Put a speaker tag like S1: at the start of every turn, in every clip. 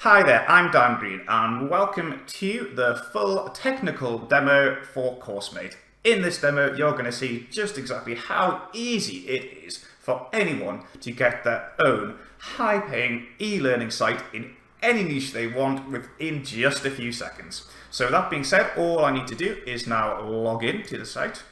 S1: Hi there, I'm Dan Green and welcome to the full technical demo for Coursemate. In this demo, you're going to see just exactly how easy it is for anyone to get their own high-paying e-learning site in any niche they want within just a few seconds. So with that being said, all I need to do is now log in to the site.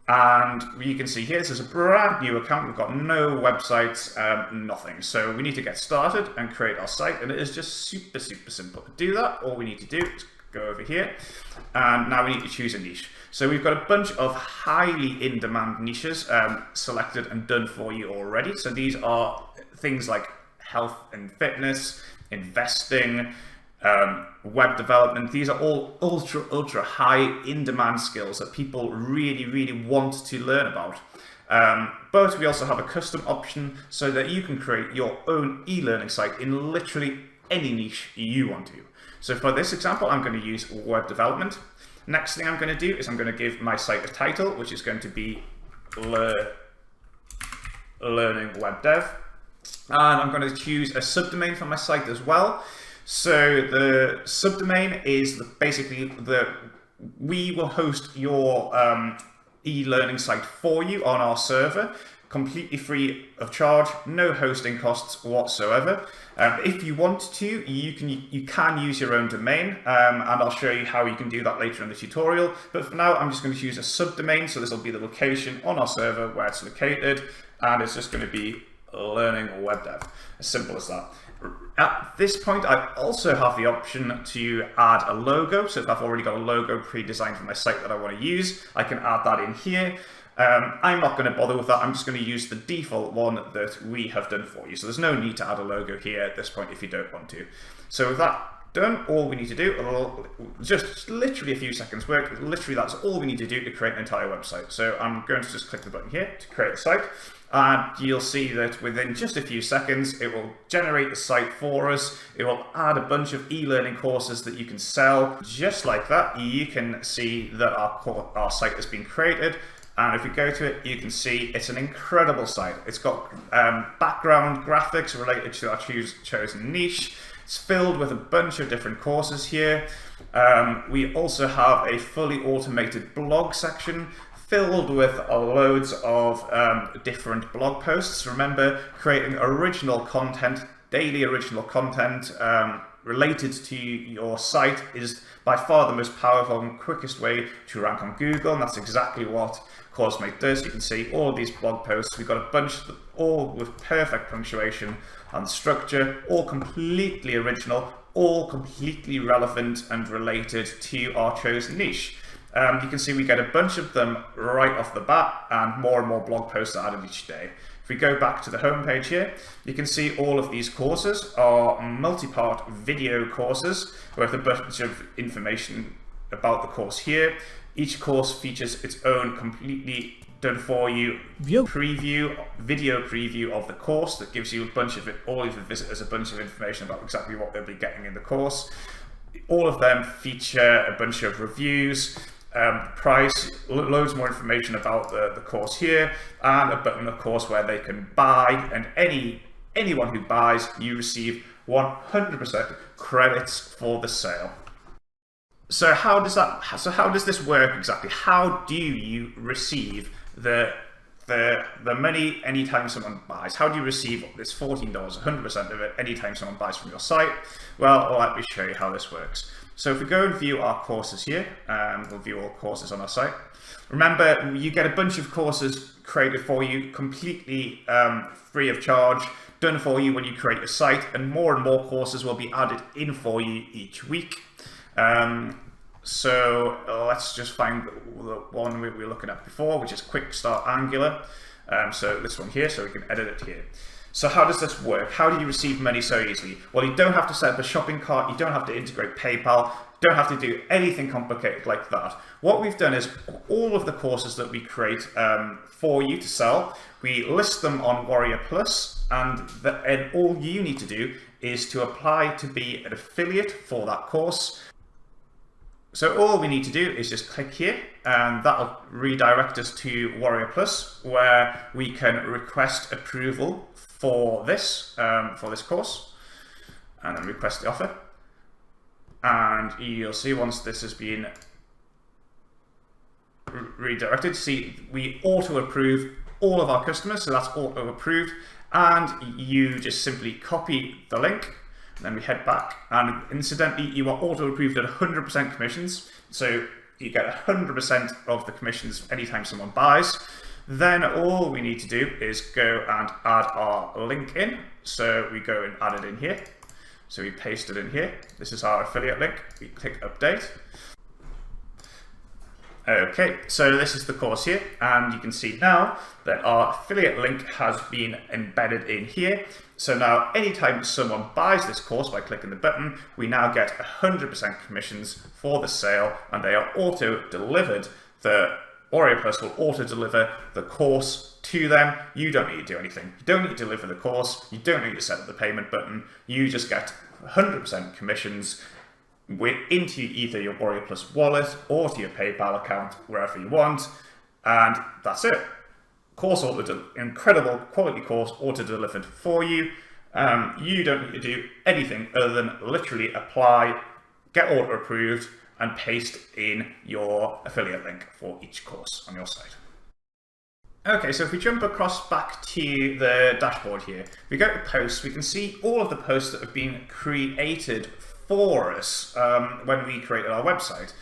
S1: And you can see here, this is a brand new account. We've got no websites, nothing. So we need to get started and create our site. And it is just super simple to do that. All we need to do is go over here. And now we need to choose a niche. So we've got a bunch of highly in-demand niches selected and done for you already. So these are things like health and fitness, investing, web development. These are all ultra high in-demand skills that people really want to learn about. But we also have a custom option so that you can create your own e-learning site in literally any niche you want to. So for this example, I'm going to use web development. Next thing I'm going to do is I'm going to give my site a title, which is going to be Learning Web Dev. And I'm going to choose a subdomain for my site as well. So the subdomain is basically we will host your e-learning site for you on our server, completely free of charge, no hosting costs whatsoever. If you want to, you can use your own domain, and I'll show you how you can do that later in the tutorial. But for now, I'm just going to use a subdomain. So this will be the location on our server where it's located, and it's just going to be Learning Web Dev. As simple as that. At this point, I also have the option to add a logo. So if I've already got a logo pre-designed for my site that I want to use, I can add that in here. I'm not going to bother with that. I'm just going to use the default one that we have done for you. So there's no need to add a logo here at this point if you don't want to. So with that done, all we need to do, just literally a few seconds work, literally that's all we need to do to create an entire website. So I'm going to just click the button here to create a site. And you'll see that within just a few seconds, it will generate the site for us. It will add a bunch of e-learning courses that you can sell. Just like that, you can see that our site has been created. And if we go to it, you can see it's an incredible site. It's got background graphics related to our chosen niche. It's filled with a bunch of different courses here. We also have a fully automated blog section filled with loads of different blog posts. Remember, creating original content, daily original content related to your site is by far the most powerful and quickest way to rank on Google, and that's exactly what Coursemate does. You can see all of these blog posts. We've got a bunch, all with perfect punctuation and structure, all completely original, all completely relevant and related to our chosen niche. You can see we get a bunch of them right off the bat, and more blog posts are added each day. If we go back to the home page here, you can see all of these courses are multi-part video courses with a bunch of information about the course here. Each course features its own completely done for you video preview of the course that gives you a bunch of all of the visitors a bunch of information about exactly what they'll be getting in the course. All of them feature a bunch of reviews, price, loads more information about the course here, and a button of course where they can buy, and anyone who buys, you receive 100% credits for the sale. So how does this work exactly? How do you receive the money anytime someone buys? How do you receive this $14, 100% of it, anytime someone buys from your site? Well, let me show you how this works. So if we go and view our courses here, we'll view all courses on our site. Remember, you get a bunch of courses created for you completely free of charge, done for you when you create your site, and more courses will be added in for you each week. So let's just find the one we were looking at before, which is Quick Start Angular. So this one here, so we can edit it here. So how does this work? How do you receive money so easily? Well, you don't have to set up a shopping cart. You don't have to integrate PayPal. You don't have to do anything complicated like that. What we've done is all of the courses that we create for you to sell, we list them on Warrior Plus, and all you need to do is to apply to be an affiliate for that course. So all we need to do is just click here, and that'll redirect us to Warrior Plus, where we can request approval for this course, and then request the offer. And you'll see once this has been redirected, see we auto approve all of our customers, so that's auto approved, and you just simply copy the link. Then we head back, and incidentally, you are auto approved at 100% commissions, so you get 100% of the commissions anytime someone buys. Then all we need to do is go and add our link in. So we go and add it in here. So we paste it in here. This is our affiliate link. We click update. Okay, so this is the course here, and you can see now that our affiliate link has been embedded in here. So now anytime someone buys this course by clicking the button, we now get 100% commissions for the sale, and they are auto-delivered. The Warrior Plus will auto-deliver the course to them. You don't need to do anything. You don't need to deliver the course. You don't need to set up the payment button. You just get 100% commissions into either your Warrior Plus wallet or to your PayPal account, wherever you want, and that's it. Course incredible quality course auto-delivered for you. You don't need to do anything other than literally apply, get auto-approved, and paste in your affiliate link for each course on your site. Okay, so if we jump across back to the dashboard here, if we go to posts, we can see all of the posts that have been created for us when we created our website.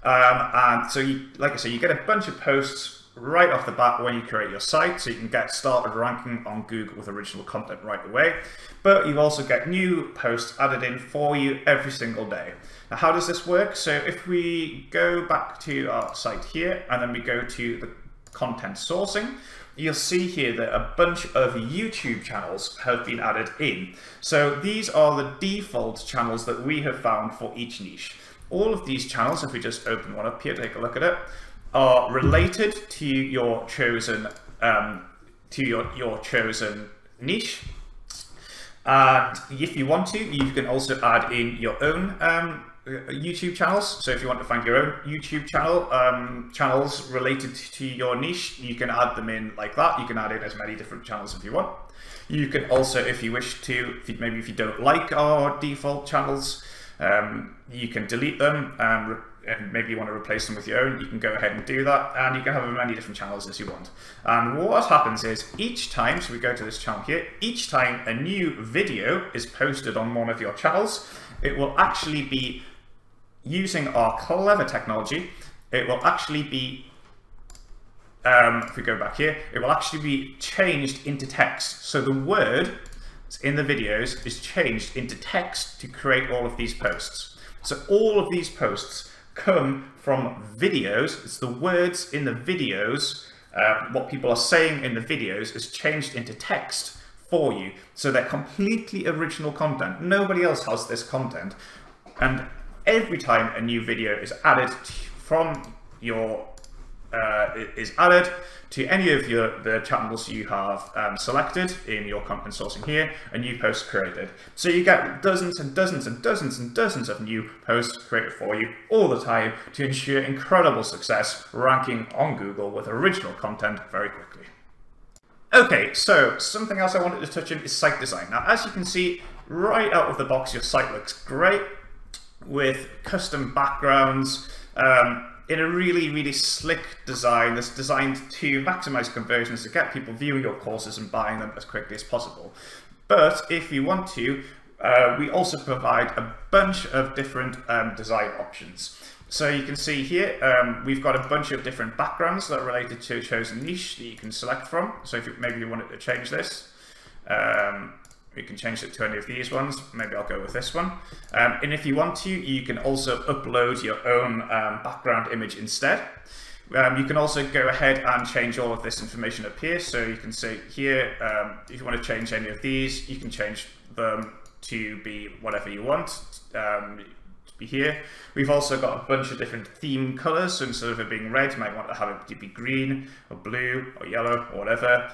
S1: And so, like I say, you get a bunch of posts right off the bat when you create your site, so you can get started ranking on Google with original content right away. But you also get new posts added in for you every single day. Now, how does this work? So if we go back to our site here, and then we go to the content sourcing, you'll see here that a bunch of YouTube channels have been added in. So these are the default channels that we have found for each niche. All of these channels, if we just open one up here, take a look at it, are related to your chosen chosen niche. And if you want to, you can also add in your own YouTube channels. So if you want to find your own YouTube channel, channels related to your niche, you can add them in like that. You can add in as many different channels if you want. You can also, if you wish to, maybe if you don't like our default channels, you can delete them, and maybe you want to replace them with your own, you can go ahead and do that, and you can have as many different channels as you want. And what happens is each time, so we go to this channel here, each time a new video is posted on one of your channels, it will actually be using our clever technology. It will actually be, if we go back here, it will actually be changed into text. So the word in the videos is changed into text to create all of these posts. So all of these posts come from videos. It's the words in the videos, what people are saying in the videos is changed into text for you. So they're completely original content. Nobody else has this content. And every time a new video is added from your added to any of the channels you have selected in your content sourcing here, a new post created. So you get dozens and dozens and dozens and dozens of new posts created for you all the time to ensure incredible success ranking on Google with original content very quickly. Okay, so something else I wanted to touch on is site design. Now, as you can see, right out of the box, your site looks great with custom backgrounds, in a really, really slick design that's designed to maximize conversions, to get people viewing your courses and buying them as quickly as possible. But if you want to, we also provide a bunch of different design options. So you can see here, we've got a bunch of different backgrounds that are related to a chosen niche that you can select from. So if maybe you wanted to change this, we can change it to any of these ones. Maybe I'll go with this one. And if you want to, you can also upload your own background image instead. You can also go ahead and change all of this information up here. So you can say here, if you want to change any of these, you can change them to be whatever you want. To be here. We've also got a bunch of different theme colors. So instead of it being red, you might want to have it to be green or blue or yellow or whatever.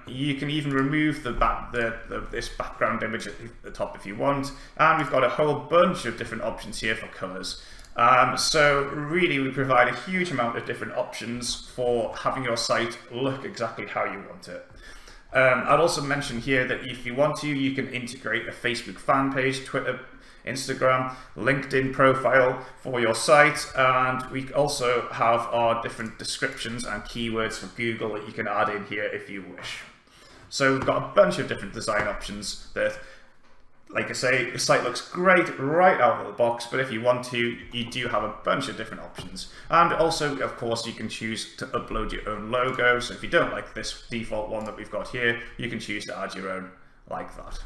S1: You can even remove this background image at the top if you want, and we've got a whole bunch of different options here for colors. So really we provide a huge amount of different options for having your site look exactly how you want it. I'd also mention here that if you want to, you can integrate a Facebook fan page, Twitter, Instagram, LinkedIn profile for your site, and we also have our different descriptions and keywords for Google that you can add in here if you wish. So we've got a bunch of different design options that, like I say, the site looks great right out of the box, but if you want to, you do have a bunch of different options. And also, of course, you can choose to upload your own logo. So if you don't like this default one that we've got here, you can choose to add your own like that.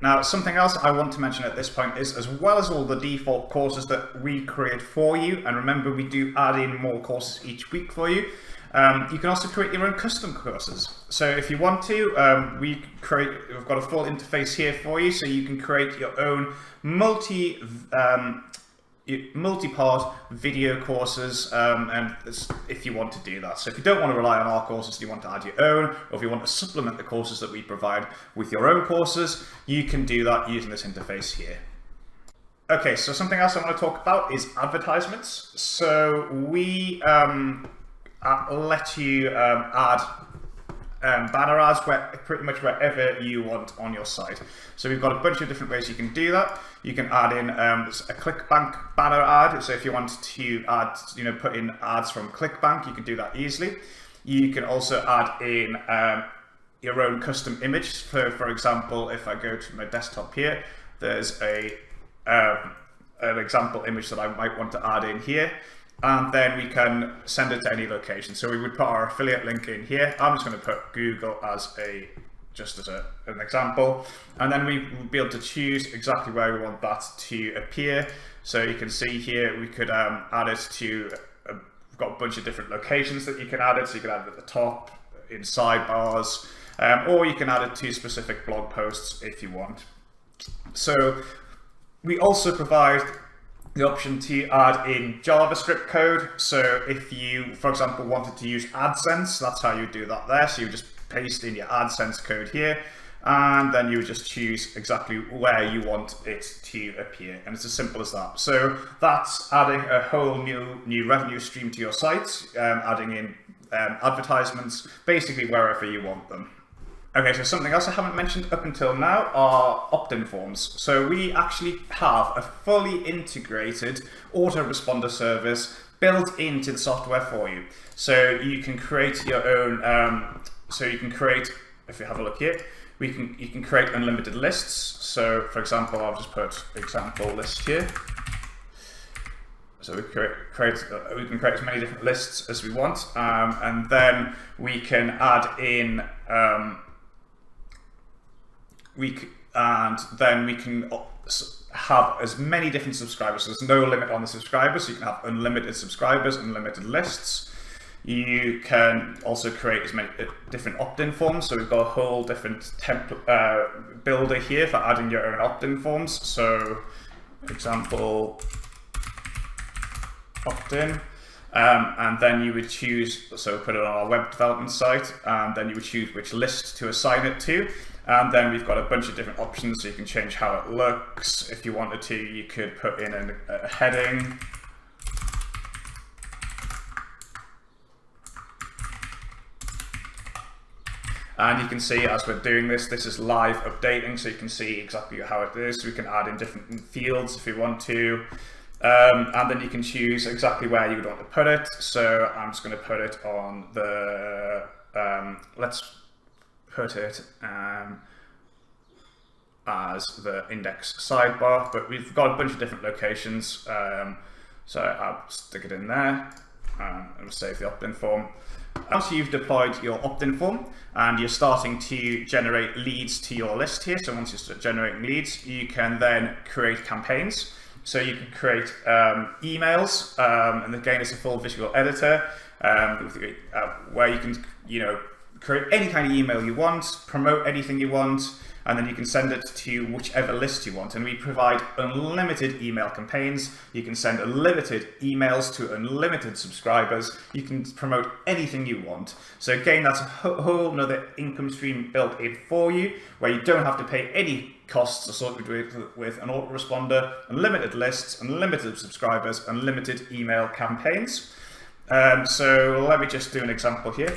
S1: Now, something else I want to mention at this point is, as well as all the default courses that we create for you, and remember, we do add in more courses each week for you, you can also create your own custom courses. So if you want to, we've got a full interface here for you, so you can create your own multi-part video courses, and if you want to do that. So if you don't want to rely on our courses, you want to add your own, or if you want to supplement the courses that we provide with your own courses, you can do that using this interface here. Okay, so something else I want to talk about is advertisements. So we let you add banner ads pretty much wherever you want on your site. So we've got a bunch of different ways you can do that. You can add in a ClickBank banner ad. So if you want to add, put in ads from ClickBank, you can do that easily. You can also add in your own custom image. For example, if I go to my desktop here, there's an example image that I might want to add in here. And then we can send it to any location. So we would put our affiliate link in here. I'm just going to put Google as an example, and then we will be able to choose exactly where we want that to appear. So you can see here we could add it to. We've got a bunch of different locations that you can add it. So you can add it at the top, in sidebars, or you can add it to specific blog posts if you want. So we also provide the option to add in JavaScript code. So if you, for example, wanted to use AdSense, that's how you do that there. So you just paste in your AdSense code here, and then you would just choose exactly where you want it to appear. And it's as simple as that. So that's adding a whole new revenue stream to your site, adding in advertisements, basically wherever you want them. Okay, so something else I haven't mentioned up until now are opt-in forms. So we actually have a fully integrated autoresponder service built into the software for you. So you can create your own, if you have a look here, you can create unlimited lists. So for example, I'll just put example list here. So we can create as many different lists as we want, and then we can add in we can have as many different subscribers. So there's no limit on the subscribers, so you can have unlimited subscribers, unlimited lists. You can also create as many different opt-in forms. So we've got a whole different template builder here for adding your own opt-in forms. So example opt-in. And then you would choose, so put it on our web development site, and then you would choose which list to assign it to. And then we've got a bunch of different options, so you can change how it looks. If you wanted to, you could put in a heading. And you can see as we're doing this, this is live updating, so you can see exactly how it is. We can add in different fields if you want to. And then you can choose exactly where you would want to put it. So I'm just going to put it on the, let's put it as the index sidebar, but we've got a bunch of different locations. So I'll stick it in there and save the opt-in form. Once you've deployed your opt-in form and you're starting to generate leads to your list here, so once you start generating leads, you can then create campaigns. So you can create emails, and again, it's a full visual editor where you can, create any kind of email you want, promote anything you want, and then you can send it to whichever list you want. And we provide unlimited email campaigns. You can send unlimited emails to unlimited subscribers. You can promote anything you want. So again, that's a whole nother income stream built in for you, where you don't have to pay any costs associated with an autoresponder, unlimited lists, unlimited subscribers, unlimited email campaigns. So let me just do an example here.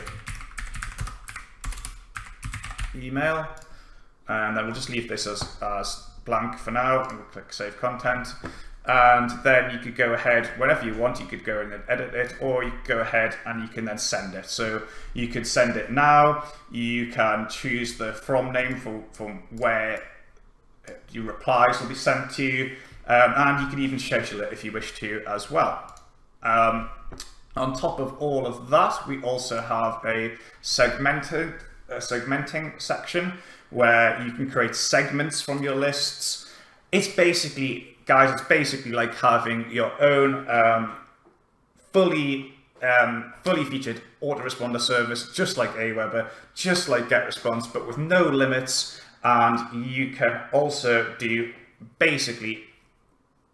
S1: Email. And then we'll just leave this as blank for now, and we'll click Save Content. And then you could go ahead, whenever you want, you could go in and edit it, or you could go ahead and you can then send it. So you could send it now, you can choose the from name from where your replies will be sent to you, and you can even schedule it if you wish to as well. On top of all of that, we also have a segmenting section where you can create segments from your lists. It's basically, guys, it's basically like having your own fully featured autoresponder service, just like Aweber, just like GetResponse, but with no limits. And you can also do basically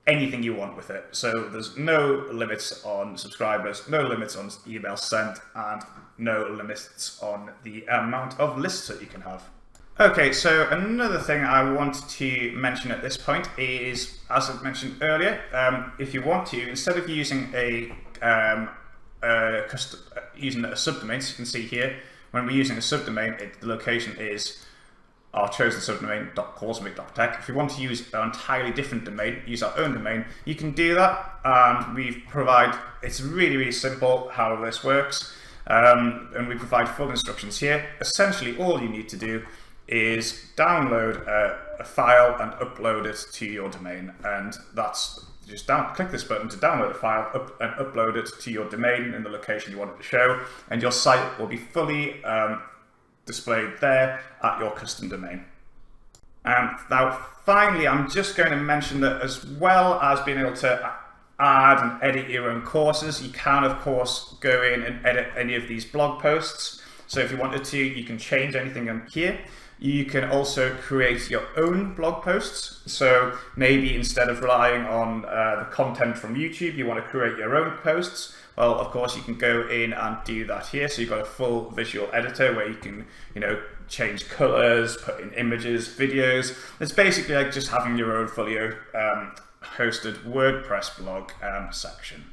S1: anything you want with it. So there's no limits on subscribers, no limits on emails sent, and no limits on the amount of lists that you can have. Okay, so another thing I want to mention at this point is, as I mentioned earlier, if you want to, instead of using using a subdomain, so you can see here, when we're using a subdomain, the location is our chosen subdomain .coursemate.tech. If you want to use an entirely different domain, use our own domain, you can do that. And we provide, it's really, really simple how this works. And we provide full instructions here. Essentially, all you need to do is download a file and upload it to your domain. And that's just click this button to download a file and upload it to your domain in the location you want it to show. And your site will be fully displayed there at your custom domain. Now, finally, I'm just going to mention that as well as being able to add and edit your own courses, you can, of course, go in and edit any of these blog posts. So if you wanted to, you can change anything on here. You can also create your own blog posts. So maybe instead of relying on the content from YouTube, you want to create your own posts. Well, of course, you can go in and do that here. So you've got a full visual editor where you can, change colors, put in images, videos. It's basically like just having your own fully hosted WordPress blog section.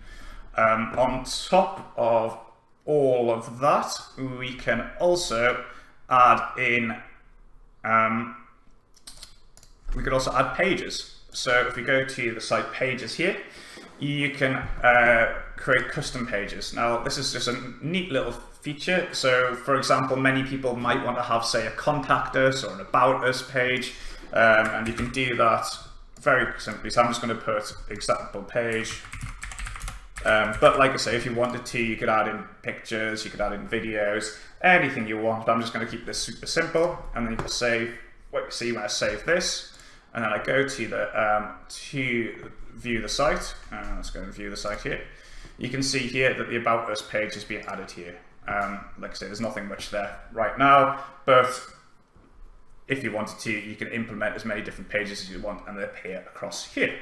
S1: On top of all of that, we can also add in, we could also add pages. So if we go to the site pages here, you can create custom pages. Now, this is just a neat little feature. So for example, many people might want to have, say, a contact us or an about us page, and you can do that very simply. So I'm just going to put example page. But like I say, if you wanted to, you could add in pictures, you could add in videos, anything you want. But I'm just going to keep this super simple, and then you can save. What you see when I save this, and then I go to the to view the site. Let's go and view the site here. You can see here that the About Us page is being added here. Like I say, there's nothing much there right now, but if you wanted to, you can implement as many different pages as you want, and they appear across here.